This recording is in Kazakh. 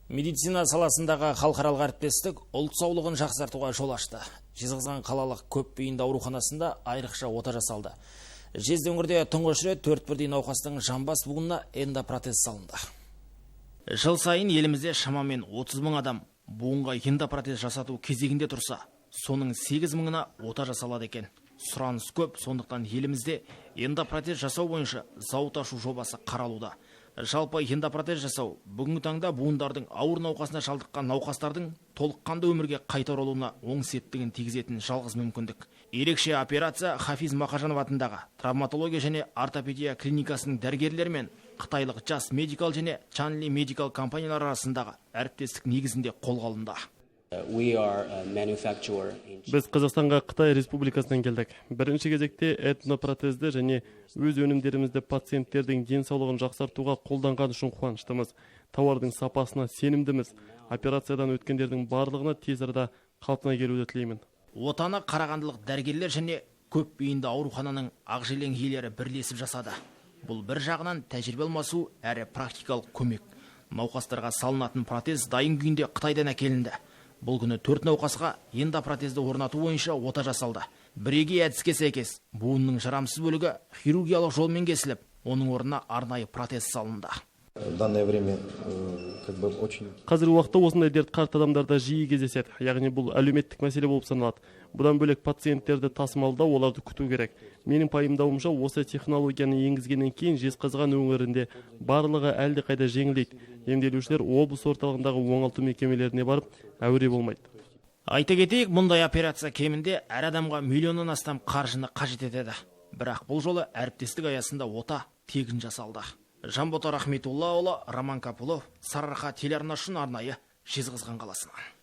Медицина саласындағы халықаралық әріптестік ұлт саулығын жақсартуға жол ашты. Жезқазған қалалық көпбейінді ауруханасында айрықша ота жасалды. Жезді өңірде тұңғыш рет 4 бірдей науқастың жамбас буынына эндопротез салынды. Жыл сайын елімізде шамамен 30 мың адам буынға эндопротез жасату кезегінде тұрса, соның 8 мыңына ота жасалады екен. Сұраныс көп, сондықтан елімізде эндопротез жасау бойынша зауыт ашу жобасы қаралуда. Жалпы эндопротез жасау бүгінгі таңда буындардың ауыр науқасына шалдыққан науқастардың толыққанды өмірге қайта оралуына оң септігін тигізетін жалғыз мүмкіндік. Ерекше операция Хафиз Мақажанов атындағы травматология және ортопедия клиникасының дәрігерлері мен қытайлық жас медикал және Чанли медикал компаниялар арасындағы әріптестік негізінде қолға алынды. Біз Қазақстанға Қытай Республикасынан келдік. Бірінші кезекте этнопротезді және өз өнімдерімізді пациенттердің денсаулығын жақсартуға қолданған үшін қуаныштымыз. Тауардың сапасына сенімдіміз. Операциядан өткендердің барлығына тез арада қалпына келуді тілеймін. Отаны қарағандылық дәрігерлер және көпбейінді аурухананың ақжелең иелері бірлесіп жасады. Бұл бір жағынан тәжірибе алмасу әрі практикалық көмек. Науқастарға салынатын протез дайын күйінде Қытайдан әкелінді. Бұл күні 4 науқасқа эндопротезді орнату бойынша ота жасалды. Бірегей әдіске сәйкес буынның жарамсыз бөлігі хирургиялық жолмен кесіліп, оның орнына арнайы протез салынды. Қазіргі уақытта осындай дерт қарт адамдарда жиі кездеседі, яғни бұл әлеуметтік мәселе болып саналады. Бұдан бөлек пациенттерді тасымалдау, оларды күту керек. Менің пайымдауымша, осы технологияны енгізгеннен кейін Жезқазған өңірінде барлығы әлде қайда жеңілдейді. Емделушілер облыс орталығындағы оңалту мекемелеріне барып, әуре болмайды. Айта кетейік, мұндай операция кемінде әр адамға миллионнан астам қаржыны қажет етеді. Бірақ бұл жолы әріптестік аясында ота тегін жасалды. Жанбота Рахметуллаұлы, Роман Капулов, Сарыарқа телеарнасы үшін арнайы Жезқазған қаласынан.